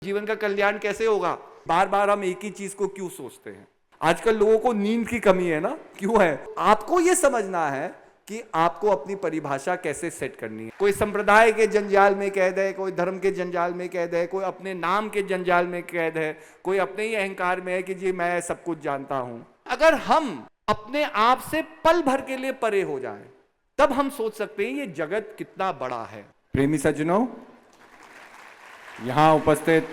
जीवन का कल्याण कैसे होगा? बार बार हम एक ही चीज को क्यों सोचते हैं? आजकल लोगों को नींद की कमी है ना, क्यों है? आपको यह समझना है कि आपको अपनी परिभाषा कैसे सेट करनी है। कोई संप्रदाय के जंजाल में कैद है, कोई धर्म के जंजाल में कैद है, कोई अपने नाम के जंजाल में कैद है, कोई अपने ही अहंकार में है कि जी मैं सब कुछ जानता हूं। अगर हम अपने आप से पल भर के लिए परे हो जाएं, तब हम सोच सकते हैं ये जगत कितना बड़ा है। प्रेमी सज्जनों, यहां उपस्थित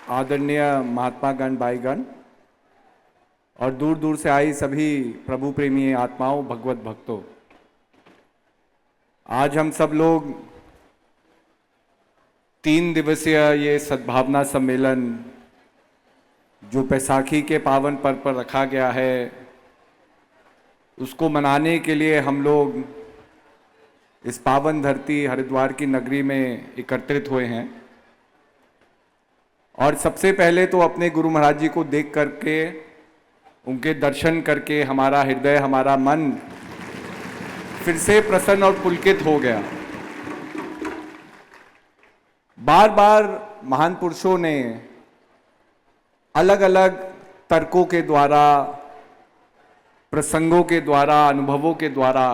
आदरणीय महात्मा गण, भाईगण और दूर दूर से आई सभी प्रभु प्रेमी आत्माओं, भगवत भक्तों, आज हम सब लोग 3 दिवसीय ये सद्भावना सम्मेलन जो बैसाखी के पावन पर्व पर रखा गया है, उसको मनाने के लिए हम लोग इस पावन धरती हरिद्वार की नगरी में एकत्रित हुए हैं। और सबसे पहले तो अपने गुरु महाराज जी को देख करके, उनके दर्शन करके हमारा हृदय, हमारा मन फिर से प्रसन्न और पुलकित हो गया। बार बार महान पुरुषों ने अलग अलग तर्कों के द्वारा, प्रसंगों के द्वारा, अनुभवों के द्वारा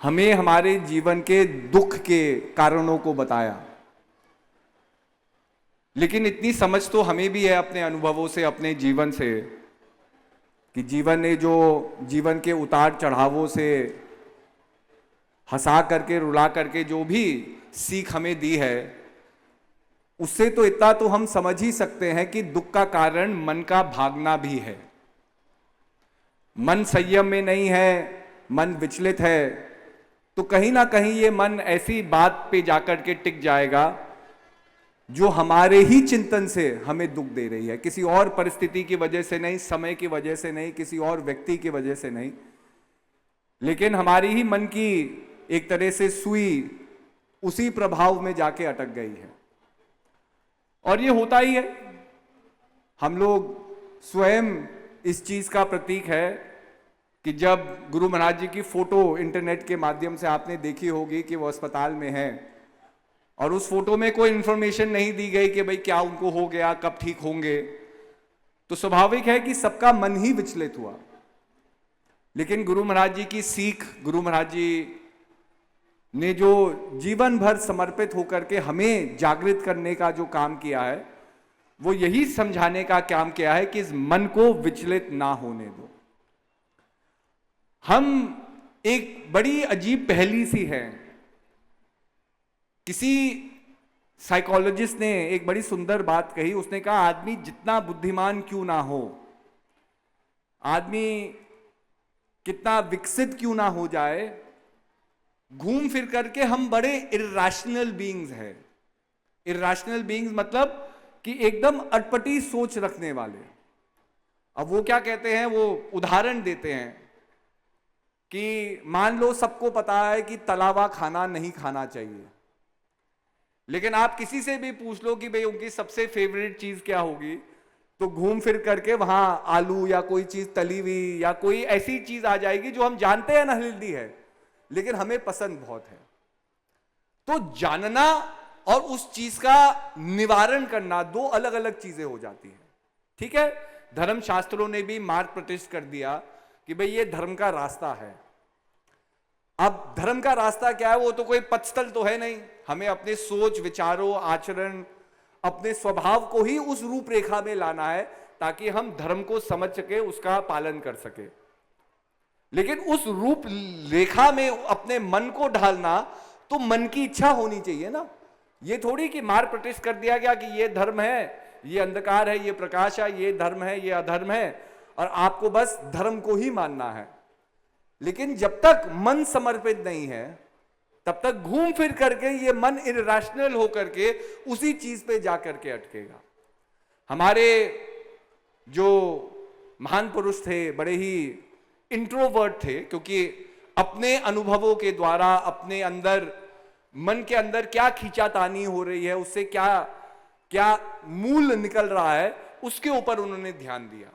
हमें हमारे जीवन के दुख के कारणों को बताया। लेकिन इतनी समझ तो हमें भी है अपने अनुभवों से, अपने जीवन से, कि जीवन ने जो जीवन के उतार चढ़ावों से हंसा करके, रुला करके जो भी सीख हमें दी है, उससे तो इतना तो हम समझ ही सकते हैं कि दुख का कारण मन का भागना भी है। मन संयम में नहीं है, मन विचलित है, तो कहीं ना कहीं ये मन ऐसी बात पे जाकर के टिक जाएगा जो हमारे ही चिंतन से हमें दुख दे रही है, किसी और परिस्थिति की वजह से नहीं, समय की वजह से नहीं, किसी और व्यक्ति की वजह से नहीं, लेकिन हमारी ही मन की एक तरह से सुई उसी प्रभाव में जाके अटक गई है। और ये होता ही है। हम लोग स्वयं इस चीज का प्रतीक है कि जब गुरु महाराज जी की फोटो इंटरनेट के माध्यम से आपने देखी होगी कि वो अस्पताल में है और उस फोटो में कोई इंफॉर्मेशन नहीं दी गई कि भाई क्या उनको हो गया, कब ठीक होंगे, तो स्वाभाविक है कि सबका मन ही विचलित हुआ। लेकिन गुरु महाराज जी की सीख, गुरु महाराज जी ने जो जीवन भर समर्पित होकर के हमें जागृत करने का जो काम किया है, वो यही समझाने का काम किया है कि इस मन को विचलित ना होने दो। हम एक बड़ी अजीब पहेली सी है। किसी साइकोलॉजिस्ट ने एक बड़ी सुंदर बात कही। उसने कहा, आदमी जितना बुद्धिमान क्यों ना हो, आदमी कितना विकसित क्यों ना हो जाए, घूम फिर करके हम बड़े इर्रेशनल बीइंग्स हैं। इर्रेशनल बीइंग्स मतलब कि एकदम अटपटी सोच रखने वाले। अब वो क्या कहते हैं, वो उदाहरण देते हैं कि मान लो सबको पता है कि तला हुआ खाना नहीं खाना चाहिए, लेकिन आप किसी से भी पूछ लो कि भाई उनकी सबसे फेवरेट चीज क्या होगी, तो घूम फिर करके वहां आलू या कोई चीज तली हुई या कोई ऐसी चीज आ जाएगी जो हम जानते हैं अनहेल्दी है, लेकिन हमें पसंद बहुत है। तो जानना और उस चीज का निवारण करना दो अलग अलग चीजें हो जाती है। ठीक है, धर्म शास्त्रों ने भी मार्ग प्रतिष्ठित कर दिया कि भाई ये धर्म का रास्ता है। अब धर्म का रास्ता क्या है? वो तो कोई पथस्थल तो है नहीं। हमें अपने सोच, विचारों, आचरण, अपने स्वभाव को ही उस रूपरेखा में लाना है ताकि हम धर्म को समझ सके, उसका पालन कर सके। लेकिन उस रूप रेखा में अपने मन को ढालना तो मन की इच्छा होनी चाहिए ना। ये थोड़ी कि मार्ग प्रतिष्ठित कर दिया गया कि ये धर्म है, ये अंधकार है, ये प्रकाश है, ये धर्म है, ये अधर्म है, और आपको बस धर्म को ही मानना है। लेकिन जब तक मन समर्पित नहीं है, तब तक घूम फिर करके ये मन इर्रेशनल होकर के उसी चीज पे जाकर के अटकेगा। हमारे जो महान पुरुष थे, बड़े ही इंट्रोवर्ट थे, क्योंकि अपने अनुभवों के द्वारा अपने अंदर, मन के अंदर क्या खींचातानी हो रही है, उससे क्या क्या मूल निकल रहा है, उसके ऊपर उन्होंने ध्यान दिया।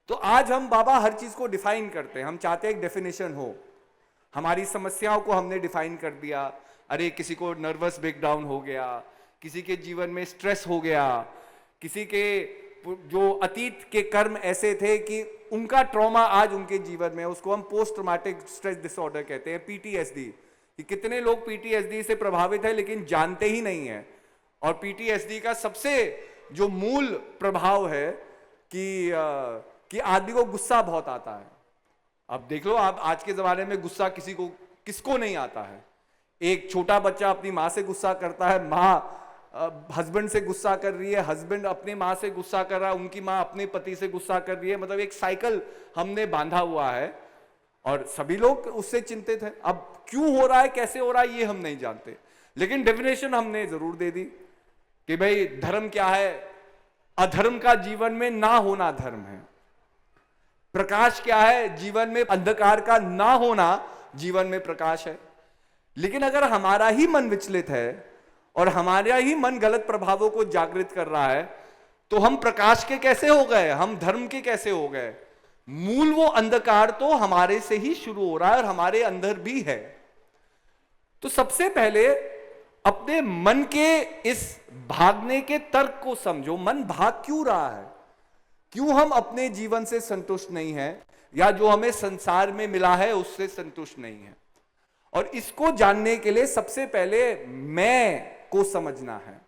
तो आज हम बाबा हर चीज को डिफाइन करते हैं। हम चाहते हैं एक डेफिनेशन हो। हमारी समस्याओं को हमने डिफाइन कर दिया। अरे किसी को नर्वस ब्रेकडाउन हो गया, किसी के जीवन में स्ट्रेस हो गया, किसी के जो अतीत के कर्म ऐसे थे कि उनका ट्रॉमा आज उनके जीवन में, उसको हम पोस्ट ट्रॉमेटिक स्ट्रेस डिसऑर्डर कहते हैं, पीटीएसडी। कि कितने लोग पीटीएसडी से प्रभावित है लेकिन जानते ही नहीं है। और पीटीएसडी का सबसे जो मूल प्रभाव है कि आदमी को गुस्सा बहुत आता है। अब देख लो आप, आज के जमाने में गुस्सा किसको नहीं आता है। एक छोटा बच्चा अपनी माँ से गुस्सा करता है, माँ हस्बैंड से गुस्सा कर रही है, हस्बैंड अपनी माँ से गुस्सा कर रहा है, उनकी माँ अपने पति से गुस्सा कर रही है। मतलब एक साइकिल हमने बांधा हुआ है और सभी लोग उससे चिंतित हैं। अब क्यों हो रहा है, कैसे हो रहा है, ये हम नहीं जानते, लेकिन डेफिनेशन हमने जरूर दे दी कि भाई धर्म क्या है। अधर्म का जीवन में ना होना धर्म है। प्रकाश क्या है, जीवन में अंधकार का ना होना जीवन में प्रकाश है। लेकिन अगर हमारा ही मन विचलित है और हमारा ही मन गलत प्रभावों को जागृत कर रहा है, तो हम प्रकाश के कैसे हो गए, हम धर्म के कैसे हो गए। मूल वो अंधकार तो हमारे से ही शुरू हो रहा है और हमारे अंदर भी है। तो सबसे पहले अपने मन के इस भागने के तर्क को समझो। मन भाग क्यों रहा है, क्यों हम अपने जीवन से संतुष्ट नहीं है, या जो हमें संसार में मिला है उससे संतुष्ट नहीं है। और इसको जानने के लिए सबसे पहले मैं को समझना है।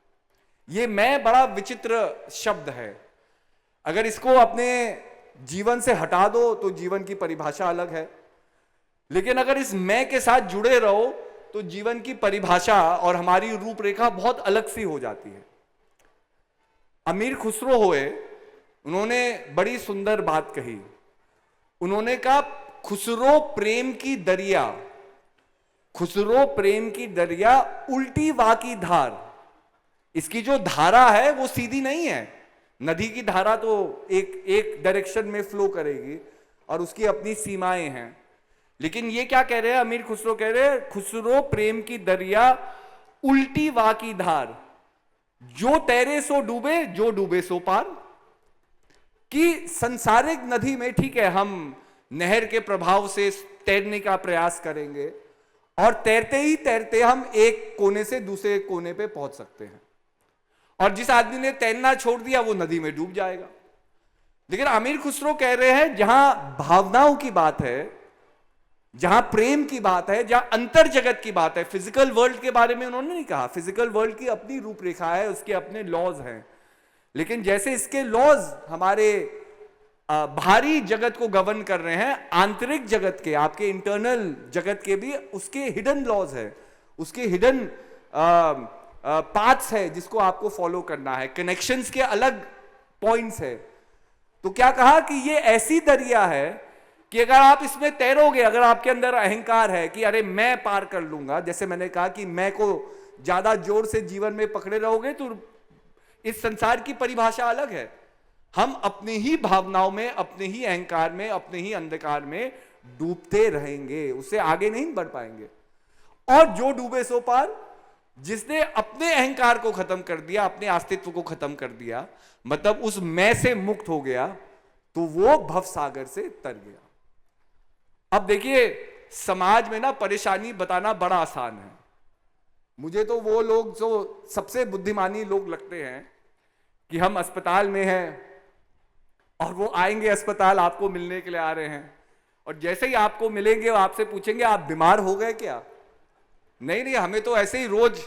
ये मैं बड़ा विचित्र शब्द है। अगर इसको अपने जीवन से हटा दो तो जीवन की परिभाषा अलग है, लेकिन अगर इस मैं के साथ जुड़े रहो तो जीवन की परिभाषा और हमारी रूपरेखा बहुत अलग सी हो जाती है। अमीर खुसरो हुए, उन्होंने बड़ी सुंदर बात कही। उन्होंने कहा, खुसरो प्रेम की दरिया, खुसरो प्रेम की दरिया उल्टी वा की धार। इसकी जो धारा है वो सीधी नहीं है। नदी की धारा तो एक डायरेक्शन में फ्लो करेगी और उसकी अपनी सीमाएं हैं। लेकिन ये क्या कह रहे हैं अमीर खुसरो, कह रहे हैं खुसरो प्रेम की दरिया उल्टी वा की धार, जो तैरे सो डूबे, जो डूबे सो पार। कि संसारिक नदी में ठीक है, हम नहर के प्रभाव से तैरने का प्रयास करेंगे और तैरते ही तैरते हम एक कोने से दूसरे कोने पे पहुंच सकते हैं, और जिस आदमी ने तैरना छोड़ दिया वो नदी में डूब जाएगा। लेकिन अमीर खुसरो कह रहे हैं जहां भावनाओं की बात है, जहां प्रेम की बात है, जहां अंतर जगत की बात है, फिजिकल वर्ल्ड के बारे में उन्होंने नहीं कहा। फिजिकल वर्ल्ड की अपनी रूपरेखा है, उसके अपने लॉज हैं, लेकिन जैसे इसके लॉज हमारे बाहरी जगत को गवर्न कर रहे हैं, आंतरिक जगत के, आपके इंटरनल जगत के भी उसके हिडन लॉज है, उसके हिडन पाथ्स है जिसको आपको फॉलो करना है, कनेक्शंस के अलग पॉइंट्स है। तो क्या कहा कि ये ऐसी दरिया है कि अगर आप इसमें तैरोगे, अगर आपके अंदर अहंकार है कि अरे मैं पार कर लूंगा, जैसे मैंने कहा कि मैं को ज्यादा जोर से जीवन में पकड़े रहोगे तो इस संसार की परिभाषा अलग है। हम अपनी ही भावनाओं में, अपने ही अहंकार में, अपने ही अंधकार में डूबते रहेंगे, उससे आगे नहीं बढ़ पाएंगे। और जो डूबे सो पार, जिसने अपने अहंकार को खत्म कर दिया, अपने अस्तित्व को खत्म कर दिया, मतलब उस मैं से मुक्त हो गया, तो वो भव सागर से तर गया। अब देखिए, समाज में ना परेशानी बताना बड़ा आसान है। मुझे तो वो लोग जो सबसे बुद्धिमानी लोग लगते हैं कि हम अस्पताल में हैं और वो आएंगे अस्पताल, आपको मिलने के लिए आ रहे हैं, और जैसे ही आपको मिलेंगे वो आपसे पूछेंगे आप बीमार हो गए क्या। नहीं नहीं, हमें तो ऐसे ही रोज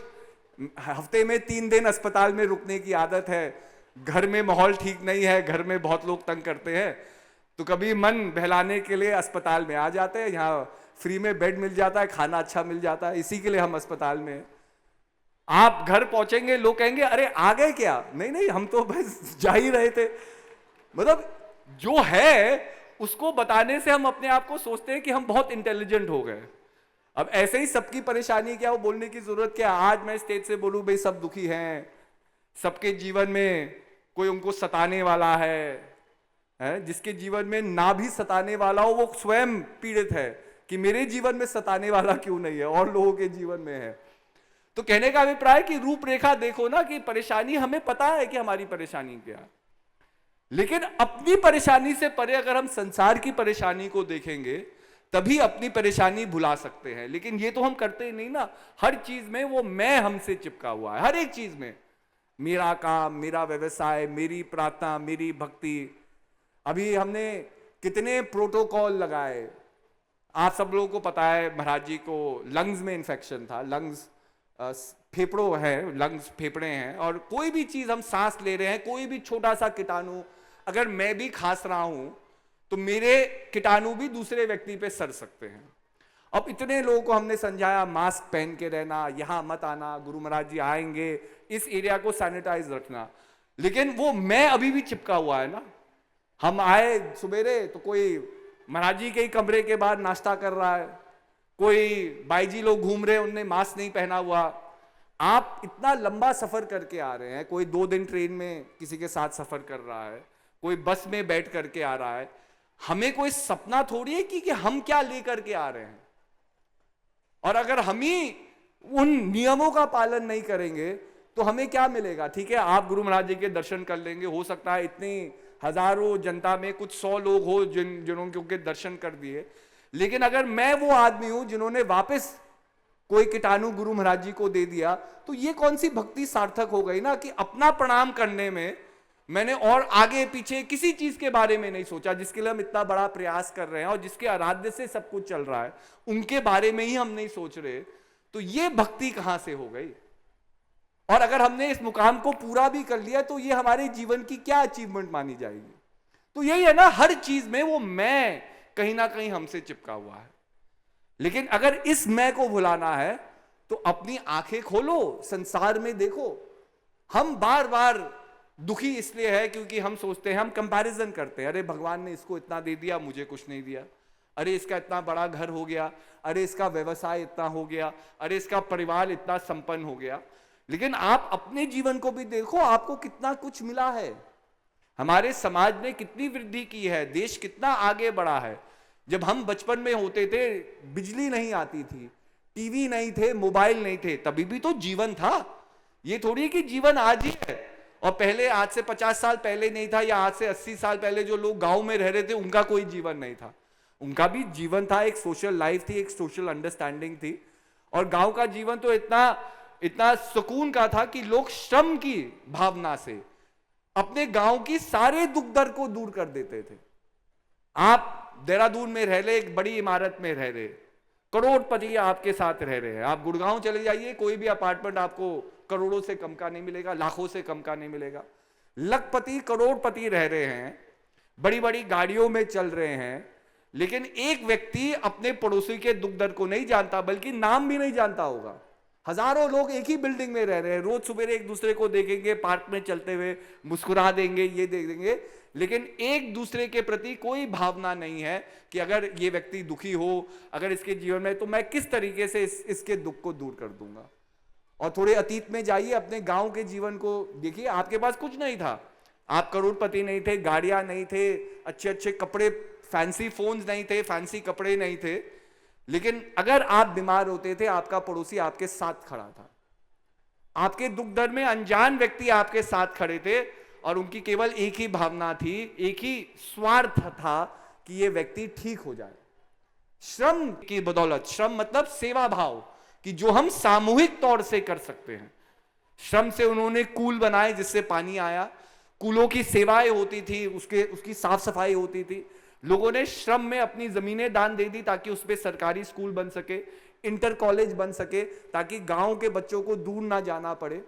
हफ्ते में 3 दिन अस्पताल में रुकने की आदत है, घर में माहौल ठीक नहीं है, घर में बहुत लोग तंग करते हैं, तो कभी मन बहलाने के लिए अस्पताल में आ जाते हैं। यहाँ फ्री में बेड मिल जाता है, खाना अच्छा मिल जाता है, इसी के लिए हम अस्पताल में हैं। आप घर पहुंचेंगे, लोग कहेंगे अरे आ गए क्या। नहीं नहीं, हम तो बस जा ही रहे थे। मतलब जो है उसको बताने से हम अपने आप को सोचते हैं कि हम बहुत इंटेलिजेंट हो गए। अब ऐसे ही सबकी परेशानी क्या, वो बोलने की जरूरत क्या। आज मैं स्टेज से बोलूं भाई सब दुखी हैं, सबके जीवन में कोई उनको सताने वाला है, जिसके जीवन में ना भी सताने वाला हो वो स्वयं पीड़ित है कि मेरे जीवन में सताने वाला क्यों नहीं है और लोगों के जीवन में है। तो कहने का अभिप्राय कि रूपरेखा देखो ना, कि परेशानी हमें पता है कि हमारी परेशानी क्या है, लेकिन अपनी परेशानी से परे अगर हम संसार की परेशानी को देखेंगे तभी अपनी परेशानी भुला सकते हैं। लेकिन ये तो हम करते ही नहीं ना। हर चीज में वो मैं हमसे चिपका हुआ है, हर एक चीज में। मेरा काम, मेरा व्यवसाय, मेरी प्रार्थना, मेरी भक्ति। अभी हमने कितने प्रोटोकॉल लगाए। आप सब लोगों को पता है महाराज जी को लंग्स में इन्फेक्शन था। लंग्स फेफड़ों है, लंग्स फेफड़े हैं, और कोई भी चीज हम सांस ले रहे हैं, कोई भी छोटा सा कीटाणु, अगर मैं भी खांस रहा हूं तो मेरे कीटाणु भी दूसरे व्यक्ति पे सर सकते हैं। अब इतने लोगों को हमने समझाया मास्क पहन के रहना, यहां मत आना, गुरु महाराज जी आएंगे, इस एरिया को सैनिटाइज रखना, लेकिन वो मैं अभी भी चिपका हुआ है ना। हम आए सवेरे तो कोई महाराज जी के ही कमरे के बाहर नाश्ता कर रहा है, कोई बाई जी लोग घूम रहे हैं, उनने मास्क नहीं पहना हुआ। आप इतना लंबा सफर करके आ रहे हैं, कोई 2 दिन ट्रेन में किसी के साथ सफर कर रहा है, कोई बस में बैठ करके आ रहा है। हमें कोई सपना थोड़ी है कि हम क्या लेकर के आ रहे हैं। और अगर हम ही उन नियमों का पालन नहीं करेंगे तो हमें क्या मिलेगा। ठीक है, आप गुरु महाराज जी के दर्शन कर लेंगे, हो सकता है इतनी हजारों जनता में कुछ 100 लोग हो जिन्होंने उनके दर्शन कर दिए, लेकिन अगर मैं वो आदमी हूं जिन्होंने वापस कोई कीटाणु गुरु महाराज जी को दे दिया, तो ये कौन सी भक्ति सार्थक हो गई ना, कि अपना प्रणाम करने में मैंने और आगे पीछे किसी चीज के बारे में नहीं सोचा, जिसके लिए हम इतना बड़ा प्रयास कर रहे हैं और जिसके आराध्य से सब कुछ चल रहा है, उनके बारे में ही हम नहीं सोच रहे। तो ये भक्ति कहां से हो गई। और अगर हमने इस मुकाम को पूरा भी कर लिया तो ये हमारे जीवन की क्या अचीवमेंट मानी जाएगी। तो यही है ना, हर चीज में वो मैं कहीं ना कहीं हमसे चिपका हुआ है। लेकिन अगर इस मैं को भुलाना है तो अपनी आंखें खोलो, संसार में देखो। हम बार बार दुखी इसलिए है क्योंकि हम सोचते हैं, हम कंपैरिजन करते हैं, अरे भगवान ने इसको इतना दे दिया, मुझे कुछ नहीं दिया, अरे इसका इतना बड़ा घर हो गया, अरे इसका व्यवसाय इतना हो गया, अरे इसका परिवार इतना संपन्न हो गया। लेकिन आप अपने जीवन को भी देखो, आपको कितना कुछ मिला है, हमारे समाज ने कितनी वृद्धि की है, देश कितना आगे बढ़ा है। जब हम बचपन में होते थे बिजली नहीं आती थी, टीवी नहीं थे, मोबाइल नहीं थे, तभी भी तो जीवन था। ये थोड़ी कि जीवन आज ही है और पहले आज से 50 साल पहले नहीं था, या आज से 80 साल पहले जो लोग गांव में रह रहे थे उनका कोई जीवन नहीं था। उनका भी जीवन था, एक सोशल लाइफ थी, एक सोशल अंडरस्टैंडिंग थी। और गांव का जीवन तो इतना इतना सुकून का था कि लोग श्रम की भावना से अपने गांव की सारे दुख दर्द को दूर कर देते थे। आप देहरादून में रह ले, एक बड़ी इमारत में रह रहे, करोड़पति आपके साथ रह रहे हैं। आप गुड़गांव चले जाइए, कोई भी अपार्टमेंट आपको करोड़ों से कम का नहीं मिलेगा, लाखों से कम का नहीं मिलेगा। लखपति करोड़पति रह रहे हैं, बड़ी बड़ी गाड़ियों में चल रहे हैं, लेकिन एक व्यक्ति अपने पड़ोसी के दुख दर्द को नहीं जानता, बल्कि नाम भी नहीं जानता होगा। हजारों लोग एक ही बिल्डिंग में रह रहे हैं, रोज सवेरे एक दूसरे को देखेंगे, पार्क में चलते हुए मुस्कुरा देंगे, ये देख देंगे, लेकिन एक दूसरे के प्रति कोई भावना नहीं है कि अगर ये व्यक्ति दुखी हो, अगर इसके जीवन में, तो मैं किस तरीके से इसके दुख को दूर कर दूंगा। और थोड़े अतीत में जाइए, अपने गांव के जीवन को देखिए। आपके पास कुछ नहीं था, आप करोड़पति नहीं थे, गाड़ियां नहीं थे, अच्छे अच्छे कपड़े, फैंसी फोन्स नहीं थे, फैंसी कपड़े नहीं थे, लेकिन अगर आप बीमार होते थे, आपका पड़ोसी आपके साथ खड़ा था। आपके दुख दर्द में अनजान व्यक्ति आपके साथ खड़े थे और उनकी केवल एक ही भावना थी, एक ही स्वार्थ था कि ये व्यक्ति ठीक हो जाए। श्रम की बदौलत, श्रम मतलब सेवा भाव, कि जो हम सामूहिक तौर से कर सकते हैं। श्रम से उन्होंने कूल बनाए जिससे पानी आया, कूलों की सेवाएं होती थी, उसकी साफ सफाई होती थी। लोगों ने श्रम में अपनी जमीनें दान दे दी ताकि उस पर सरकारी स्कूल बन सके, इंटर कॉलेज बन सके, ताकि गांव के बच्चों को दूर ना जाना पड़े।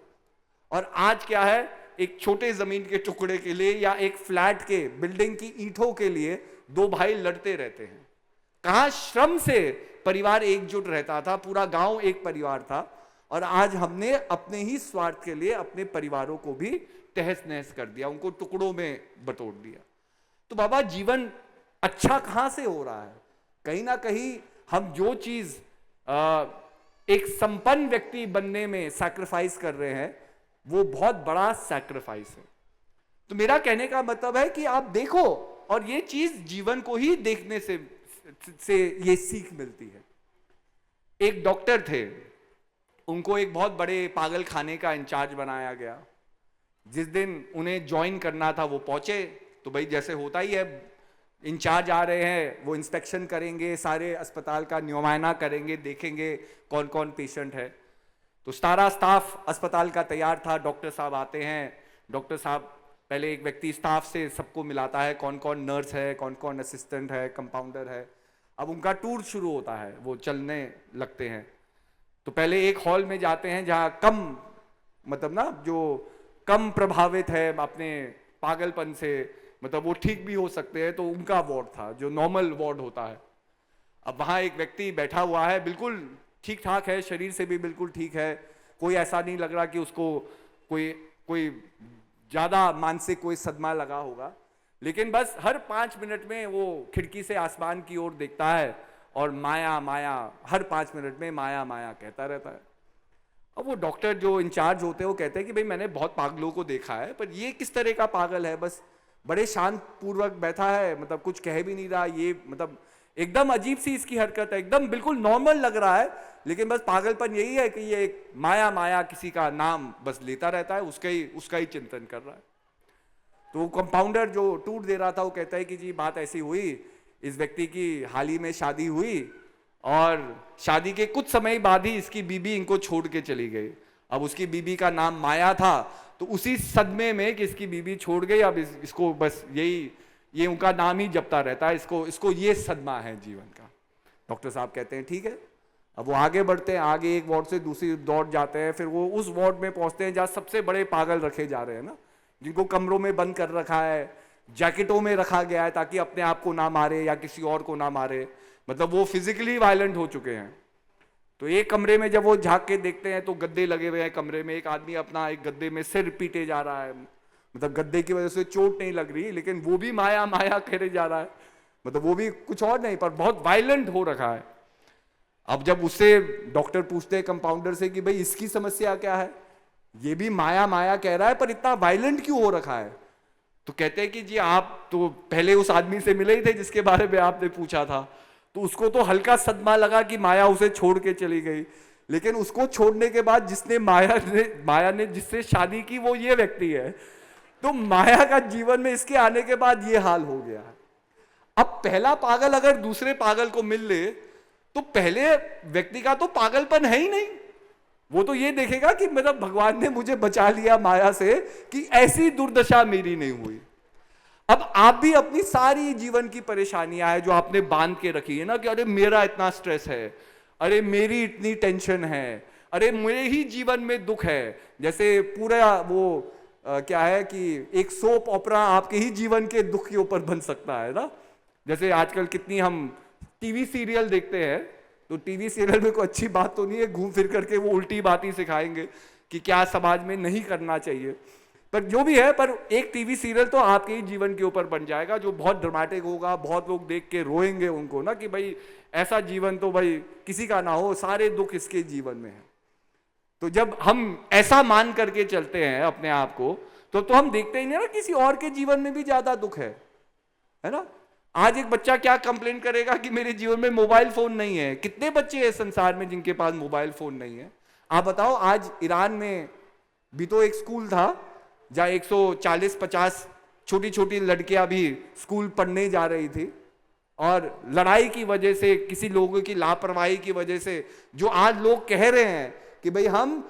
और आज क्या है, एक छोटे जमीन के टुकड़े के लिए या एक फ्लैट के बिल्डिंग की ईंटों के लिए दो भाई लड़ते रहते हैं। कहां श्रम से परिवार एकजुट रहता था, पूरा गांव एक परिवार था, और आज हमने अपने ही स्वार्थ के लिए अपने परिवारों को भी तहस नहस कर दिया, उनको टुकड़ों में बटोर दिया। तो बाबा जीवन अच्छा कहां से हो रहा है। कहीं ना कहीं हम जो चीज एक संपन्न व्यक्ति बनने में सैक्रिफाइस कर रहे हैं, वो बहुत बड़ा सैक्रिफाइस है। तो मेरा कहने का मतलब है कि आप देखो, और ये चीज जीवन को ही देखने से ये सीख मिलती है। एक डॉक्टर थे, उनको एक बहुत बड़े पागल खाने का इंचार्ज बनाया गया। जिस दिन उन्हें ज्वाइन करना था वो पहुंचे, तो भाई जैसे होता ही है, इंचार्ज आ रहे हैं, वो इंस्पेक्शन करेंगे, सारे अस्पताल का मुआयना करेंगे, देखेंगे कौन कौन पेशेंट है। तो सारा स्टाफ अस्पताल का तैयार था, डॉक्टर साहब आते हैं। डॉक्टर साहब पहले एक व्यक्ति स्टाफ से सबको मिलाता है, कौन कौन नर्स है, कौन कौन असिस्टेंट है, कंपाउंडर है। अब उनका टूर शुरू होता है, वो चलने लगते हैं। तो पहले एक हॉल में जाते हैं जहाँ कम, मतलब ना जो कम प्रभावित है अपने पागलपन से, मतलब वो ठीक भी हो सकते हैं, तो उनका वार्ड था जो नॉर्मल वार्ड होता है। अब वहाँ एक व्यक्ति बैठा हुआ है, बिल्कुल ठीक ठाक है, शरीर से भी बिल्कुल ठीक है, कोई ऐसा नहीं लग रहा कि उसको कोई कोई ज़्यादा मानसिक कोई सदमा लगा होगा। लेकिन बस हर 5 मिनट में वो खिड़की से आसमान की ओर देखता है और माया माया, हर 5 मिनट में माया माया कहता रहता है। अब वो डॉक्टर जो इंचार्ज होते हैं वो कहते हैं कि भाई मैंने बहुत पागलों को देखा है, पर ये किस तरह का पागल है, बस बड़े शांत पूर्वक बैठा है, मतलब कुछ कह भी नहीं रहा, ये मतलब एकदम अजीब सी इसकी हरकत है, एकदम बिल्कुल नॉर्मल लग रहा है, लेकिन बस पागलपन यही है कि ये एक माया माया किसी का नाम बस लेता रहता है, उसका ही चिंतन कर रहा है। तो वो कंपाउंडर जो टूर दे रहा था वो कहता है कि जी बात ऐसी हुई, इस व्यक्ति की हाल ही में शादी हुई और शादी के कुछ समय बाद ही इसकी बीबी इनको छोड़ के चली गई। अब उसकी बीबी का नाम माया था, तो उसी सदमे में कि इसकी बीबी छोड़ गई, अब इसको बस ये उनका नाम ही जपता रहता है, इसको ये सदमा है जीवन का। डॉक्टर साहब कहते हैं ठीक है। अब वो आगे बढ़ते हैं, आगे एक वार्ड से दूसरी दौड़ जाते हैं, फिर वो उस वार्ड में पहुंचते हैं जहाँ सबसे बड़े पागल रखे जा रहे हैं ना, जिनको कमरों में बंद कर रखा है, जैकेटों में रखा गया है ताकि अपने आप को ना मारे या किसी और को ना मारे, मतलब वो फिजिकली वायलेंट हो चुके हैं। तो एक कमरे में जब वो झांक के देखते हैं तो गद्दे लगे हुए हैं कमरे में, एक आदमी अपना एक गद्दे में सिर पीटे जा रहा है, मतलब गद्दे की वजह से चोट नहीं लग रही, लेकिन वो भी माया माया करे जा रहा है, मतलब वो भी कुछ और नहीं पर बहुत वायलेंट हो रखा है। अब जब उससे डॉक्टर पूछते हैं कंपाउंडर से कि भाई इसकी समस्या क्या है, ये भी माया माया कह रहा है पर इतना वायलेंट क्यों हो रखा है। तो कहते हैं कि जी आप तो पहले उस आदमी से मिले ही थे जिसके बारे में आपने पूछा था, तो उसको तो हल्का सदमा लगा कि माया उसे छोड़ के चली गई, लेकिन उसको छोड़ने के बाद जिसने माया ने जिससे शादी की वो ये व्यक्ति है, तो माया का जीवन में इसके आने के बाद ये हाल हो गया। अब पहला पागल अगर दूसरे पागल को मिल ले तो पहले व्यक्ति का तो पागलपन है ही नहीं, वो तो ये देखेगा कि मतलब भगवान ने मुझे बचा लिया माया से कि ऐसी दुर्दशा मेरी नहीं हुई। अब आप भी अपनी सारी जीवन की परेशानियां है जो आपने बांध के रखी है ना, कि अरे मेरा इतना स्ट्रेस है, अरे मेरी इतनी टेंशन है, अरे मेरे ही जीवन में दुख है, जैसे पूरा वो क्या है कि एक सोप ओपरा आपके ही जीवन के दुख के ऊपर बन सकता है ना। जैसे आजकल कितनी हम टीवी सीरियल देखते हैं, तो टीवी सीरियल में कोई अच्छी बात तो नहीं है, घूम फिर करके वो उल्टी बात ही सिखाएंगे कि क्या समाज में नहीं करना चाहिए, पर जो भी है, पर एक टीवी सीरियल तो आपके ही जीवन के ऊपर बन जाएगा जो बहुत ड्रामेटिक होगा, बहुत लोग देख के रोएंगे उनको ना कि भाई ऐसा जीवन तो भाई किसी का ना हो, सारे दुख इसके जीवन में है। तो जब हम ऐसा मान करके चलते हैं अपने आप को, तो हम देखते ही नहीं ना किसी और के जीवन में भी ज्यादा दुख है ना। आज एक बच्चा क्या कंप्लेन करेगा कि मेरे जीवन में मोबाइल फोन नहीं है, कितने बच्चे हैं संसार में जिनके पास मोबाइल फोन नहीं है। आप बताओ, आज ईरान में भी तो एक स्कूल था जहां 140-50 छोटी छोटी लड़कियां भी स्कूल पढ़ने जा रही थी, और लड़ाई की वजह से, किसी लोगों की लापरवाही की वजह से, जो आज लोग कह रहे हैं कि भाई हम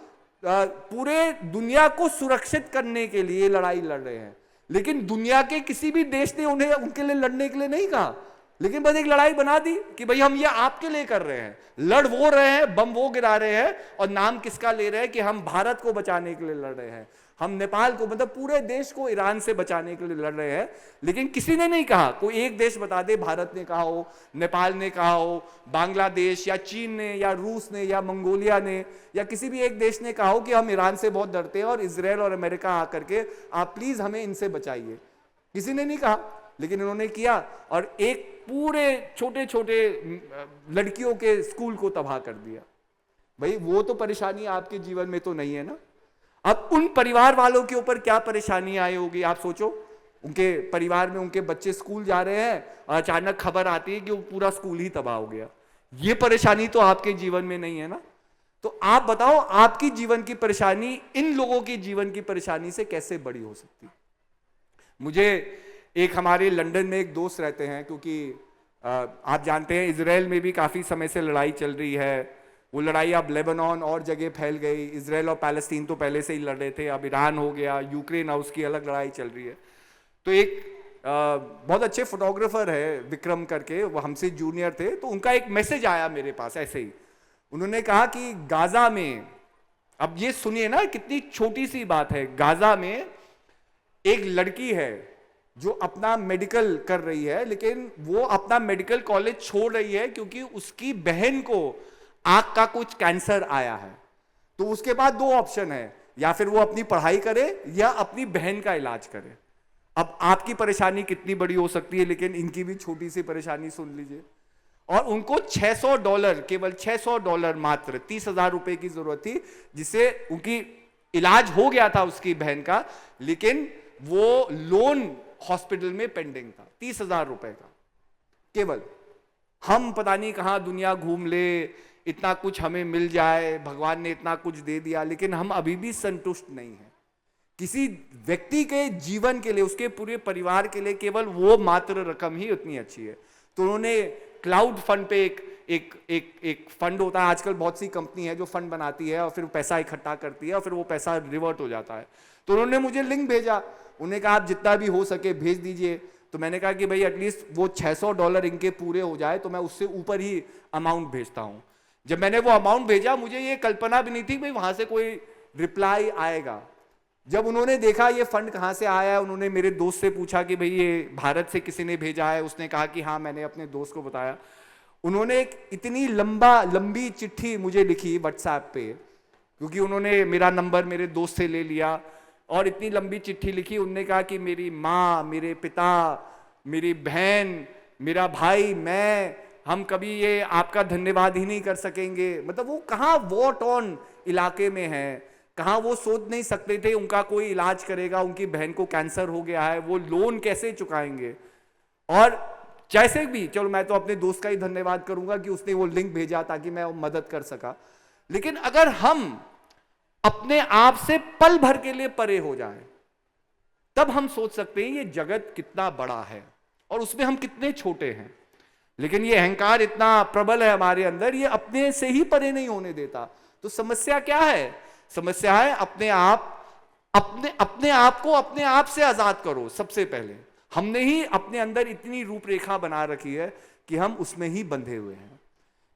पूरे दुनिया को सुरक्षित करने के लिए लड़ाई लड़ रहे हैं, लेकिन दुनिया के किसी भी देश ने उन्हें उनके लिए लड़ने के लिए नहीं कहा, लेकिन बस एक लड़ाई बना दी कि भाई हम ये आपके लिए कर रहे हैं, लड़ वो रहे हैं, बम वो गिरा रहे हैं, और नाम किसका ले रहे हैं कि हम भारत को बचाने के लिए लड़ रहे हैं, हम नेपाल को, मतलब पूरे देश को ईरान से बचाने के लिए लड़ रहे हैं। लेकिन किसी ने नहीं कहा, कोई एक देश बता दे, भारत ने कहा हो, नेपाल ने कहा हो, बांग्लादेश या चीन ने या रूस ने या मंगोलिया ने या किसी भी एक देश ने कहा हो कि हम ईरान से बहुत डरते हैं और इजराइल और अमेरिका आकर के आप प्लीज हमें इनसे बचाइए। किसी ने नहीं कहा, लेकिन इन्होंने किया और एक पूरे छोटे छोटे लड़कियों के स्कूल को तबाह कर दिया। भाई वो तो परेशानी आपके जीवन में तो नहीं है ना। अब उन परिवार वालों के ऊपर क्या परेशानी आई होगी, आप सोचो। उनके परिवार में उनके बच्चे स्कूल जा रहे हैं और अचानक खबर आती है कि वो पूरा स्कूल ही तबाह हो गया। ये परेशानी तो आपके जीवन में नहीं है ना। तो आप बताओ, आपकी जीवन की परेशानी इन लोगों की जीवन की परेशानी से कैसे बड़ी हो सकती। मुझे एक हमारे लंदन में एक दोस्त रहते हैं, क्योंकि आप जानते हैं इजराइल में भी काफ़ी समय से लड़ाई चल रही है। वो लड़ाई अब लेबनान और जगह फैल गई। इजराइल और पैलेस्टीन तो पहले से ही लड़ रहे थे, अब ईरान हो गया, यूक्रेन और उसकी अलग लड़ाई चल रही है। तो एक बहुत अच्छे फोटोग्राफर है विक्रम करके, वो हमसे जूनियर थे, तो उनका एक मैसेज आया मेरे पास ऐसे ही। उन्होंने कहा कि गाजा में, अब ये सुनिए ना कितनी छोटी सी बात है, गाजा में एक लड़की है जो अपना मेडिकल कर रही है, लेकिन वो अपना मेडिकल कॉलेज छोड़ रही है क्योंकि उसकी बहन को आंख का कुछ कैंसर आया है। तो उसके बाद दो ऑप्शन है, या फिर वो अपनी पढ़ाई करे या अपनी बहन का इलाज करे। अब आपकी परेशानी कितनी बड़ी हो सकती है, लेकिन इनकी भी छोटी सी परेशानी सुन लीजिए। और उनको $600, केवल $600 मात्र 30,000 रुपए की जरूरत थी, जिससे उनकी इलाज हो गया था उसकी बहन का, लेकिन वो लोन हॉस्पिटल में पेंडिंग था 30,000 रुपए का केवल। हम पता नहीं कहां दुनिया घूम ले, इतना कुछ हमें मिल जाए, भगवान ने इतना कुछ दे दिया, लेकिन हम अभी भी संतुष्ट नहीं हैं। किसी व्यक्ति के जीवन के लिए, उसके पूरे परिवार के लिए केवल वो मात्र रकम ही उतनी अच्छी है। तो उन्होंने क्लाउड फंड पे एक फंड होता है, आजकल बहुत सी कंपनी है जो फंड बनाती है और फिर पैसा इकट्ठा करती है और फिर वो पैसा रिवर्ट हो जाता है। तो उन्होंने मुझे लिंक भेजा, उन्होंने कहा आप जितना भी हो सके भेज दीजिए। तो मैंने कहा कि भाई एटलीस्ट वो $600 इनके पूरे हो जाए तो मैं उससे ऊपर ही अमाउंट भेजता हूं। जब मैंने वो अमाउंट भेजा, मुझे ये कल्पना भी नहीं थी भाई वहां से कोई रिप्लाई आएगा। जब उन्होंने देखा ये फंड कहां से आया है, उन्होंने मेरे दोस्त से पूछा कि भाई ये भारत से किसी ने भेजा है, उसने कहा कि हाँ मैंने अपने दोस्त को बताया। उन्होंने एक इतनी लंबी चिट्ठी मुझे लिखी व्हाट्सएप पे, क्योंकि उन्होंने मेरा नंबर मेरे दोस्त से ले लिया, और इतनी लंबी चिट्ठी लिखी। उन्होंने कहा कि मेरी माँ, मेरे पिता, मेरी बहन, मेरा भाई, मैं, हम कभी ये आपका धन्यवाद ही नहीं कर सकेंगे। मतलब वो कहाँ वॉर टॉर्न इलाके में है, कहाँ वो सोच नहीं सकते थे उनका कोई इलाज करेगा, उनकी बहन को कैंसर हो गया है, वो लोन कैसे चुकाएंगे। और जैसे भी, चलो मैं तो अपने दोस्त का ही धन्यवाद करूंगा कि उसने वो लिंक भेजा ताकि मैं मदद कर सका। लेकिन अगर हम अपने आप से पल भर के लिए परे हो जाए, तब हम सोच सकते हैं ये जगत कितना बड़ा है और उसमें हम कितने छोटे हैं। लेकिन ये अहंकार इतना प्रबल है हमारे अंदर, ये अपने से ही परे नहीं होने देता। तो समस्या क्या है? समस्या है अपने आप को अपने आप से आजाद करो। सबसे पहले हमने ही अपने अंदर इतनी रूपरेखा बना रखी है कि हम उसमें ही बंधे हुए हैं।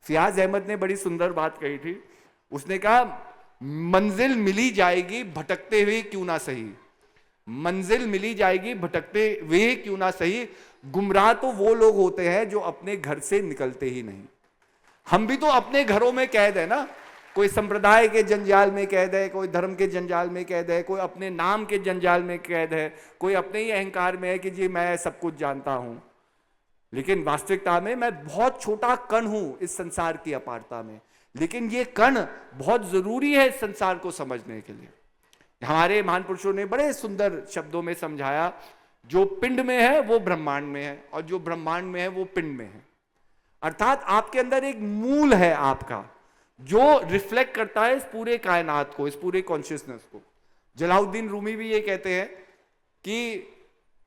फियाज अहमद ने बड़ी सुंदर बात कही थी। उसने कहा मंजिल मिली जाएगी भटकते हुए क्यों ना सही, मंजिल मिली जाएगी भटकते हुए क्यों ना सही, गुमराह तो वो लोग होते हैं जो अपने घर से निकलते ही नहीं। हम भी तो अपने घरों में कैद है ना, कोई संप्रदाय के जंजाल में कैद है, कोई धर्म के जंजाल में कैद है, कोई अपने नाम के जंजाल में कैद है, कोई अपने ही अहंकार में है कि जी मैं सब कुछ जानता हूं। लेकिन वास्तविकता में मैं बहुत छोटा कण हूं इस संसार की अपारता में। लेकिन ये कण बहुत जरूरी है इस संसार को समझने के लिए। हमारे महान पुरुषों ने बड़े सुंदर शब्दों में समझाया, जो पिंड में है वो ब्रह्मांड में है और जो ब्रह्मांड में है वो पिंड में है। अर्थात आपके अंदर एक मूल है आपका, जो रिफ्लेक्ट करता है इस पूरे कायनात को, इस पूरे कॉन्शियसनेस को। जलालुद्दीन रूमी भी ये कहते हैं कि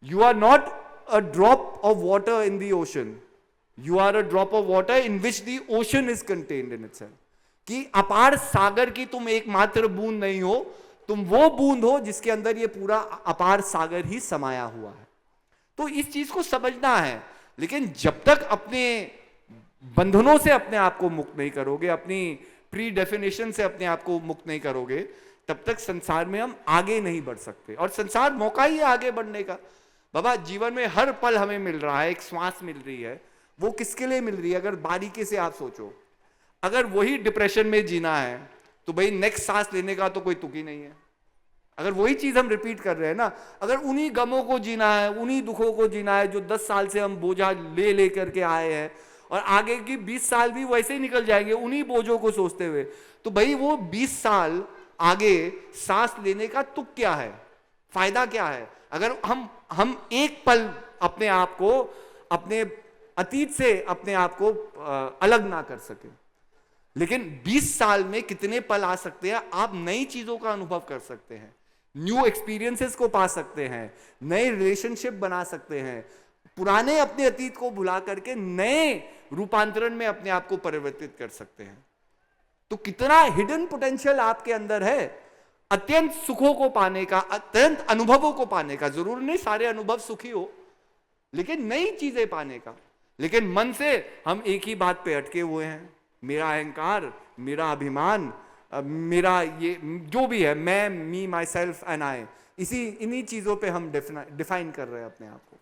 you are not a drop of water in the ocean, you are a drop of water in which the ocean is contained in itself. कि अपार सागर की तुम एकमात्र बूंद नहीं हो, तुम वो बूंद हो जिसके अंदर ये पूरा अपार सागर ही समाया हुआ है। तो इस चीज को समझना है। लेकिन जब तक अपने बंधनों से अपने आप को मुक्त नहीं करोगे, अपनी प्री डेफिनेशन से अपने आप को मुक्त नहीं करोगे, तब तक संसार में हम आगे नहीं बढ़ सकते। और संसार मौका ही है आगे बढ़ने का। बाबा जीवन में हर पल हमें मिल रहा है, एक श्वास मिल रही है, वो किसके लिए मिल रही है? अगर बारीकी से आप सोचो, अगर वही डिप्रेशन में जीना है तो भाई नेक्स्ट सांस लेने का तो कोई तुक ही नहीं है। अगर वही चीज हम रिपीट कर रहे हैं ना, अगर उन्हीं गमों को जीना है, उन्हीं दुखों को जीना है जो 10 साल से हम बोझा ले करके आए हैं, और आगे की 20 साल भी वैसे ही निकल जाएंगे उन्हीं बोझों को सोचते हुए, तो भाई वो 20 साल आगे सांस लेने का तुक क्या है? फायदा क्या है? अगर हम एक पल अपने आप को, अपने अतीत से अपने आप को अलग ना कर सके। लेकिन 20 साल में कितने पल आ सकते हैं, आप नई चीजों का अनुभव कर सकते हैं। न्यू एक्सपीरियंसेस को पा सकते हैं, नए रिलेशनशिप बना सकते हैं, पुराने अपने अतीत को भुला करके नए रूपांतरण में अपने आप को परिवर्तित कर सकते हैं। तो कितना हिडन पोटेंशियल आपके अंदर है अत्यंत सुखों को पाने का, अत्यंत अनुभवों को पाने का। जरूर नहीं सारे अनुभव सुखी हो, लेकिन नई चीजें पाने का। लेकिन मन से हम एक ही बात पे अटके हुए हैं, मेरा अहंकार, मेरा अभिमान, मेरा ये जो भी है, मैं, मी, माई सेल्फ एंड आई, इन्हीं चीजों पे हम डिफाइन कर रहे हैं अपने आप को।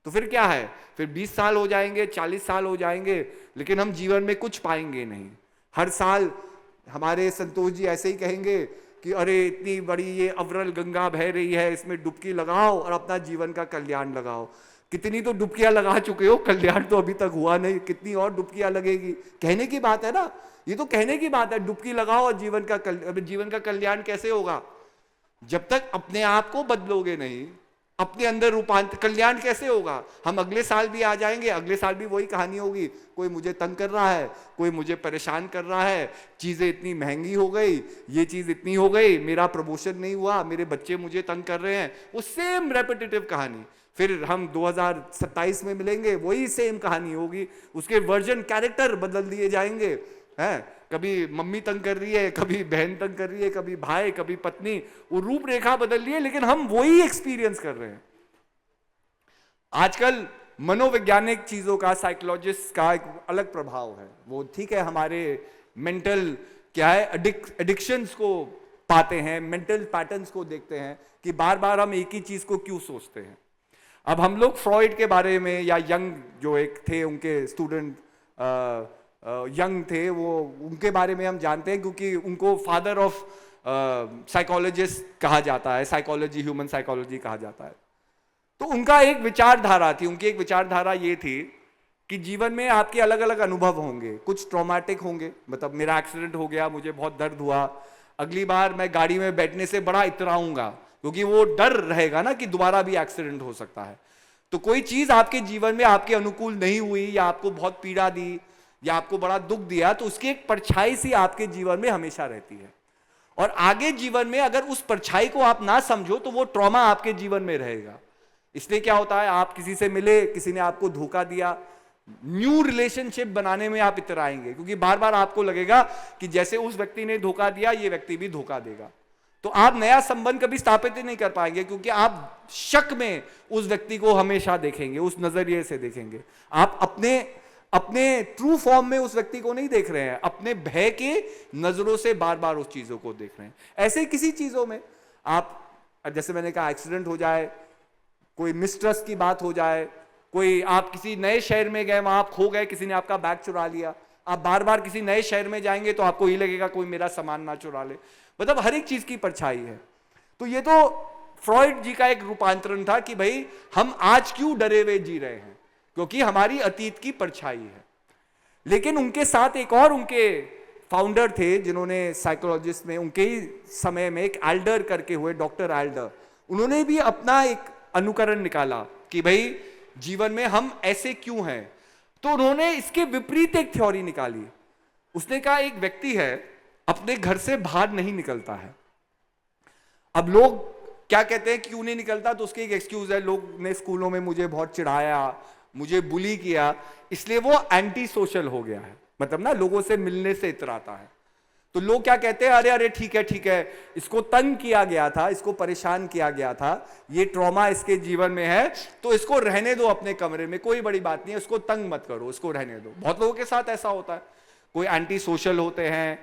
तो फिर क्या है, फिर 20 साल हो जाएंगे, 40 साल हो जाएंगे, लेकिन हम जीवन में कुछ पाएंगे नहीं। हर साल हमारे संतोष जी ऐसे ही कहेंगे कि अरे इतनी बड़ी ये अविरल गंगा बह रही है, इसमें डुबकी लगाओ और अपना जीवन का कल्याण लगाओ। कितनी तो डुबकियां लगा चुके हो, कल्याण तो अभी तक हुआ नहीं, कितनी और डुबकियां लगेगी। कहने की बात है ना, ये तो कहने की बात है, डुबकी लगाओ और जीवन का कल्याण कैसे होगा? जब तक अपने आप को बदलोगे नहीं, अपने अंदर रूपांतर, कल्याण कैसे होगा? हम अगले साल भी आ जाएंगे, अगले साल भी वही कहानी होगी, कोई मुझे तंग कर रहा है, कोई मुझे परेशान कर रहा है, चीजें इतनी महंगी हो गई, ये चीज इतनी हो गई, मेरा प्रमोशन नहीं हुआ, मेरे बच्चे मुझे तंग कर रहे हैं, वो सेम रेपिटेटिव कहानी। फिर हम 2027 में मिलेंगे, वही सेम कहानी होगी, उसके वर्जन, कैरेक्टर बदल दिए जाएंगे हैं। कभी मम्मी तंग कर रही है, कभी बहन तंग कर रही है, कभी भाई, कभी पत्नी, वो रूपरेखा बदल रही है, लेकिन हम वही एक्सपीरियंस कर रहे हैं। आजकल मनोवैज्ञानिक चीजों का, साइकोलॉजिस्ट का एक अलग प्रभाव है। वो ठीक है, हमारे मेंटल क्या है, एडिक्शंस को पाते हैं, मेंटल पैटर्न्स को देखते हैं कि बार बार हम एक ही चीज को क्यों सोचते हैं। अब हम लोग फ्रॉइड के बारे में, या यंग जो एक थे, उनके स्टूडेंट यंग थे, वो उनके बारे में हम जानते हैं क्योंकि उनको फादर ऑफ साइकोलॉजिस्ट कहा जाता है, साइकोलॉजी, ह्यूमन साइकोलॉजी कहा जाता है। तो उनका एक विचारधारा थी, उनकी एक विचारधारा ये थी कि जीवन में आपके अलग अलग अनुभव होंगे, कुछ ट्रॉमेटिक होंगे, मतलब मेरा एक्सीडेंट हो गया, मुझे बहुत दर्द हुआ, अगली बार मैं गाड़ी में बैठने से बड़ा इतराऊंगा, क्योंकि वो डर रहेगा ना कि दोबारा भी एक्सीडेंट हो सकता है। तो कोई चीज आपके जीवन में आपके अनुकूल नहीं हुई, या आपको बहुत पीड़ा दी, या आपको बड़ा दुख दिया, तो उसकी एक परछाई सी आपके जीवन में हमेशा रहती है। और आगे जीवन में अगर उस परछाई को आप ना समझो तो वो ट्रॉमा आपके जीवन में रहेगा। इसलिए क्या होता है, आप किसी से मिले, किसी ने आपको धोखा दिया, न्यू रिलेशनशिप बनाने में आप इतराएंगे, क्योंकि बार बार आपको लगेगा कि जैसे उस व्यक्ति ने धोखा दिया, ये व्यक्ति भी धोखा देगा। तो आप नया संबंध कभी स्थापित ही नहीं कर पाएंगे, क्योंकि आप शक में उस व्यक्ति को हमेशा देखेंगे, उस नजरिए से देखेंगे। आप अपने ट्रू फॉर्म में उस व्यक्ति को नहीं देख रहे हैं, अपने भय के नजरों से बार बार उस चीजों को देख रहे हैं। ऐसे किसी चीजों में आप, जैसे मैंने कहा, एक्सीडेंट हो जाए, कोई मिसट्रस्ट की बात हो जाए, कोई आप किसी नए शहर में गए, वहां आप खो गए, किसी ने आपका बैग चुरा लिया, आप बार बार किसी नए शहर में जाएंगे तो आपको ये लगेगा कोई मेरा सामान ना चुरा ले। मतलब हर एक चीज की परछाई है। तो ये तो फ्रॉइड जी का एक रूपांतरण था कि भाई हम आज क्यों डरे हुए जी रहे हैं, क्योंकि हमारी अतीत की परछाई है। लेकिन उनके साथ एक और उनके फाउंडर थे, जिन्होंने साइकोलॉजिस्ट में, उनके ही समय में एक एल्डर करके हुए, डॉक्टर एल्डर, उन्होंने भी अपना एक अनुकरण निकाला कि भाई जीवन में हम ऐसे क्यों हैं। तो उन्होंने इसके विपरीत एक थ्योरी निकाली। उसने कहा एक व्यक्ति है, अपने घर से बाहर नहीं निकलता है। अब लोग क्या कहते हैं, क्यों नहीं निकलता, तो उसकी एक एक्सक्यूज है, लोग ने स्कूलों में मुझे बहुत चिढ़ाया, मुझे बुली किया, इसलिए वो एंटी सोशल हो गया है, मतलब ना लोगों से मिलने से इतराता है। तो लोग क्या कहते हैं, अरे अरे ठीक है, इसको तंग किया गया था, इसको परेशान किया गया था, ये ट्रॉमा इसके जीवन में है, तो इसको रहने दो अपने कमरे में, कोई बड़ी बात नहीं है, उसको तंग मत करो, इसको रहने दो। बहुत लोगों के साथ ऐसा होता है, कोई एंटी सोशल होते हैं।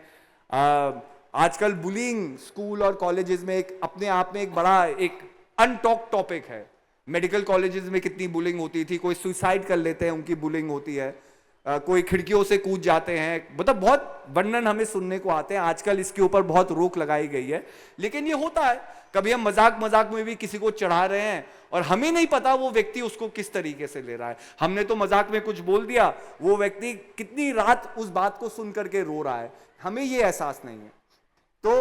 आजकल बुलिंग स्कूल और कॉलेजेस में एक अपने आप में एक बड़ा एक अनटॉक टॉपिक है। मेडिकल कॉलेजेस में कितनी बुलिंग होती थी, कोई सुसाइड कर लेते हैं, उनकी बुलिंग होती है, कोई खिड़कियों से कूद जाते हैं, मतलब बहुत वर्णन हमें सुनने को आते हैं। आजकल इसके ऊपर बहुत रोक लगाई गई है, लेकिन ये होता है, कभी हम मजाक में भी किसी को चढ़ा रहे हैं और हमें नहीं पता वो व्यक्ति उसको किस तरीके से ले रहा है। हमने तो मजाक में कुछ बोल दिया, वो व्यक्ति कितनी रात उस बात को सुन करके रो रहा है, हमें ये एहसास नहीं है। तो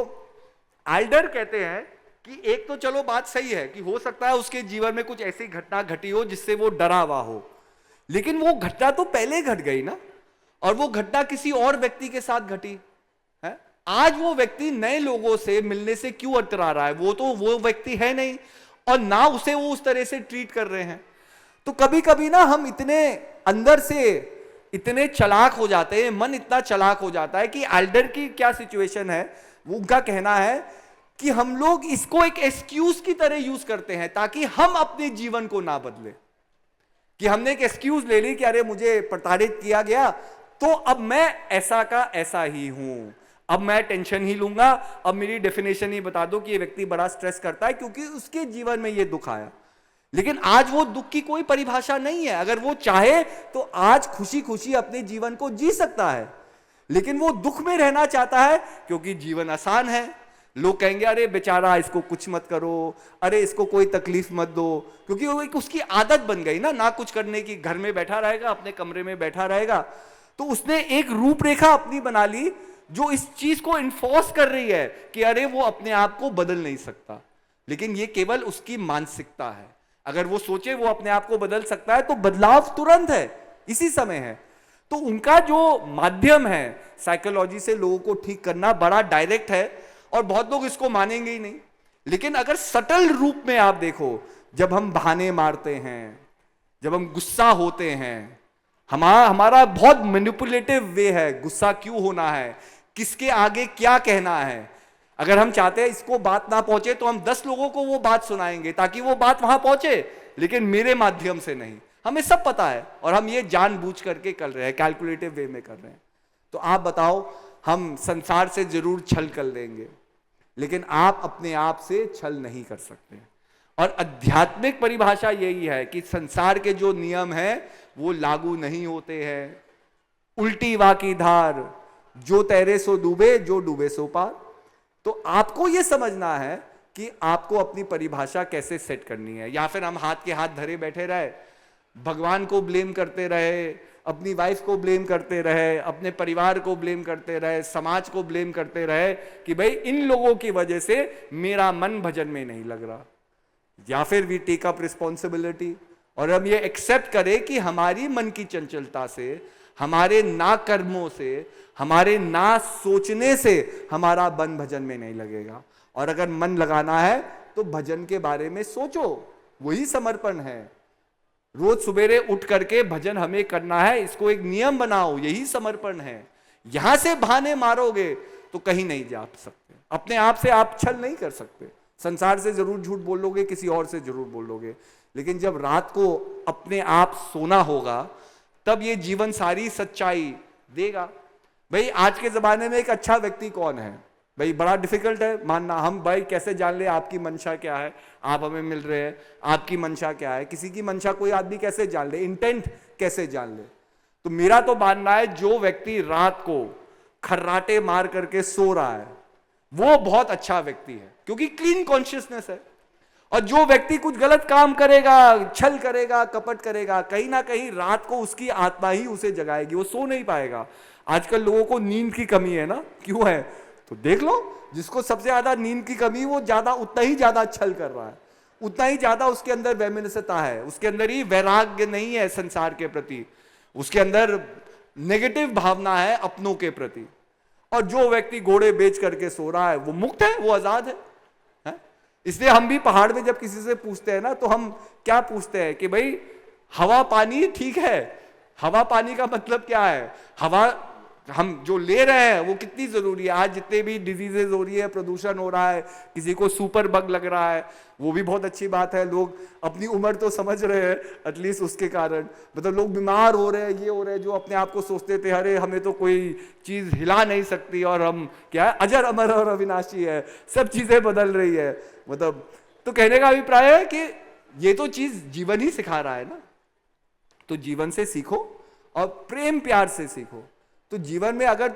एल्डर कहते हैं कि एक तो चलो बात सही है कि हो सकता है उसके जीवन में कुछ ऐसी घटना घटी हो जिससे वो डरा हुआ हो, लेकिन वो घटना तो पहले घट गई ना, और वो घटना किसी और व्यक्ति के साथ घटी है। आज वो व्यक्ति नए लोगों से मिलने से क्यों अतरा रहा है? वो तो वो व्यक्ति है नहीं, और ना उसे वो उस तरह से ट्रीट कर रहे हैं। तो कभी कभी ना हम इतने अंदर से इतने चालाक हो जाते हैं, मन इतना चालाक हो जाता है कि एल्डर की क्या सिचुएशन है, वो उनका कहना है कि हम लोग इसको एक एक्सक्यूज की तरह यूज करते हैं ताकि हम अपने जीवन को ना बदले। कि हमने एक एक्सक्यूज ले ली कि अरे मुझे प्रताड़ित किया गया, तो अब मैं ऐसा का ऐसा ही हूं, अब मैं टेंशन ही लूंगा, अब मेरी डेफिनेशन ही बता दो कि ये व्यक्ति बड़ा स्ट्रेस करता है क्योंकि उसके जीवन में ये दुख आया। लेकिन आज वो दुख की कोई परिभाषा नहीं है। अगर वो चाहे तो आज खुशी खुशी अपने जीवन को जी सकता है, लेकिन वो दुख में रहना चाहता है क्योंकि जीवन आसान है। लोग कहेंगे अरे बेचारा, इसको कुछ मत करो, अरे इसको कोई तकलीफ मत दो, क्योंकि वो एक उसकी आदत बन गई ना कुछ करने की। घर में बैठा रहेगा, अपने कमरे में बैठा रहेगा, तो उसने एक रूपरेखा अपनी बना ली जो इस चीज को इन्फोर्स कर रही है कि अरे वो अपने आप को बदल नहीं सकता। लेकिन ये केवल उसकी मानसिकता है। अगर वो सोचे वो अपने आप को बदल सकता है तो बदलाव तुरंत है, इसी समय है। तो उनका जो माध्यम है साइकोलॉजी से लोगों को ठीक करना बड़ा डायरेक्ट है, और बहुत लोग इसको मानेंगे ही नहीं। लेकिन अगर सटल रूप में आप देखो, जब हम बहाने मारते हैं, जब हम गुस्सा होते हैं, हमारा बहुत मैनिपुलेटिव वे है। गुस्सा क्यों होना है, किसके आगे क्या कहना है। अगर हम चाहते हैं इसको बात ना पहुंचे तो हम 10 लोगों को वो बात सुनाएंगे ताकि वो बात वहां पहुंचे, लेकिन मेरे माध्यम से नहीं। हमें सब पता है और हम ये जानबूझ करके कर रहे हैं, कैलकुलेटिव वे में कर रहे हैं। तो आप बताओ, हम संसार से जरूर छल कर लेंगे, लेकिन आप अपने आप से छल नहीं कर सकते। और आध्यात्मिक परिभाषा यही है कि संसार के जो नियम हैं वो लागू नहीं होते हैं। उल्टी वा की धार, जो तैरे सो डूबे, जो डूबे सो पार। तो आपको यह समझना है कि आपको अपनी परिभाषा कैसे सेट करनी है। या फिर हम हाथ के हाथ धरे बैठे रहे, भगवान को ब्लेम करते रहे, अपनी वाइफ को ब्लेम करते रहे, अपने परिवार को ब्लेम करते रहे, समाज को ब्लेम करते रहे कि भाई इन लोगों की वजह से मेरा मन भजन में नहीं लग रहा। या फिर वी टेक अप रिस्पॉन्सिबिलिटी और हम ये एक्सेप्ट करें कि हमारी मन की चंचलता से, हमारे ना कर्मों से, हमारे ना सोचने से हमारा मन भजन में नहीं लगेगा। और अगर मन लगाना है तो भजन के बारे में सोचो, वही समर्पण है। रोज सवेरे उठ करके भजन हमें करना है, इसको एक नियम बनाओ, यही समर्पण है। यहां से बहाने मारोगे तो कहीं नहीं जा सकते। अपने आप से आप छल नहीं कर सकते। संसार से जरूर झूठ बोलोगे, किसी और से जरूर बोलोगे, लेकिन जब रात को अपने आप सोना होगा तब ये जीवन सारी सच्चाई देगा। भाई आज के जमाने में एक अच्छा व्यक्ति कौन है? भाई बड़ा डिफिकल्ट है मानना। हम भाई कैसे जान ले आपकी मंशा क्या है? आप हमें मिल रहे हैं, आपकी मंशा क्या है? किसी की मंशा कोई आदमी कैसे जान ले? इंटेंट कैसे जान ले? तो मेरा तो मानना है जो व्यक्ति रात को खर्राटे मार करके सो रहा है वो बहुत अच्छा व्यक्ति है, क्योंकि क्लीन कॉन्शियसनेस है। और जो व्यक्ति कुछ गलत काम करेगा, छल करेगा, कपट करेगा, कहीं ना कहीं रात को उसकी आत्मा ही उसे जगाएगी, वो सो नहीं पाएगा। आजकल लोगों को नींद की कमी है ना, क्यों है? तो देख लो, जिसको सबसे ज्यादा नींद की कमी, वो ज्यादा उतना ही ज्यादा छल कर रहा है, उतना ही ज्यादा उसके अंदर वैमनस्यता है, उसके अंदर ही वैराग्य नहीं है संसार के प्रति, उसके अंदर नेगेटिव भावना है अपनों के प्रति। और जो व्यक्ति घोड़े बेच करके सो रहा है वो मुक्त है, वो आजाद है। इसलिए हम भी पहाड़ में जब किसी से पूछते हैं ना, तो हम क्या पूछते हैं कि भाई हवा पानी ठीक है। हवा पानी का मतलब क्या है? हवा हम जो ले रहे हैं वो कितनी जरूरी है। आज जितने भी डिजीजेज हो रही है, प्रदूषण हो रहा है, किसी को सुपर बग लग रहा है, वो भी बहुत अच्छी बात है। लोग अपनी उम्र तो समझ रहे हैं एटलीस्ट उसके कारण, मतलब लोग बीमार हो रहे हैं, ये हो रहे हैं, जो अपने आप को सोचते थे अरे हमें तो कोई चीज हिला नहीं सकती और हम क्या है, अजर अमर और अविनाशी है, सब चीजें बदल रही है। मतलब तो कहने का अभिप्राय है कि ये तो चीज जीवन ही सिखा रहा है ना। तो जीवन से सीखो और प्रेम प्यार से सीखो। तो जीवन में अगर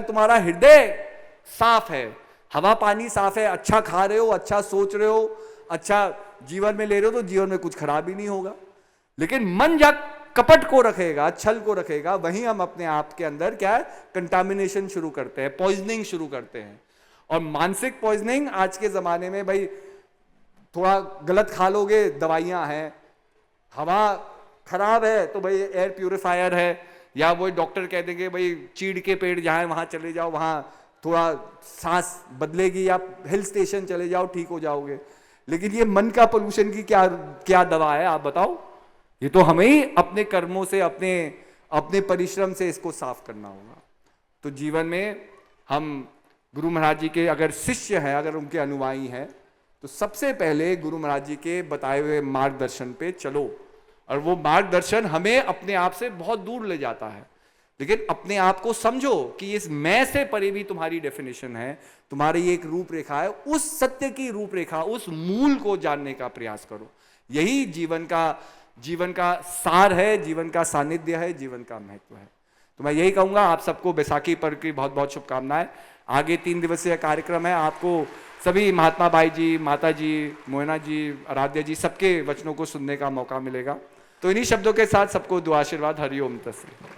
तुम्हारा हृदय साफ है, हवा पानी साफ है, अच्छा खा रहे हो, अच्छा सोच रहे हो, अच्छा जीवन में ले रहे हो, तो जीवन में कुछ खराब ही नहीं होगा। लेकिन मन जब कपट को रखेगा, छल को रखेगा, वहीं हम अपने आप के अंदर क्या है, कंटामिनेशन शुरू करते हैं, पॉइजनिंग शुरू करते हैं। और मानसिक पॉइजनिंग आज के जमाने में, भाई थोड़ा गलत खा लोगे, दवाइयां हैं, हवा खराब है तो भाई एयर प्यूरिफायर है, या वो डॉक्टर कह देंगे भाई चीड़ के पेड़ जहाँ वहां चले जाओ, वहां थोड़ा सांस बदलेगी, आप हिल स्टेशन चले जाओ ठीक हो जाओगे। लेकिन ये मन का पोल्यूशन की क्या क्या दवा है, आप बताओ? ये तो हमें ही अपने कर्मों से, अपने अपने परिश्रम से इसको साफ करना होगा। तो जीवन में हम गुरु महाराज जी के अगर शिष्य हैं, अगर उनके अनुयायी हैं, तो सबसे पहले गुरु महाराज जी के बताए हुए मार्गदर्शन पे चलो। और वो मार्गदर्शन हमें अपने आप से बहुत दूर ले जाता है, लेकिन अपने आप को समझो कि इस मैं से परे भी तुम्हारी डेफिनेशन है, तुम्हारी एक रूपरेखा है, उस सत्य की रूपरेखा, उस मूल को जानने का प्रयास करो। यही जीवन का सार है, जीवन का सानिध्य है, जीवन का महत्व है। तो मैं यही कहूंगा, आप सबको बैसाखी पर्व की बहुत बहुत शुभकामनाएं। आगे 3 दिवसीय कार्यक्रम है, आपको सभी महात्मा बाई जी, माता जी, मोहना जी, आराध्या जी, सबके वचनों को सुनने का मौका मिलेगा। तो इन्हीं शब्दों के साथ सबको दुआ आशीर्वाद। हरि ओम तस्वीर।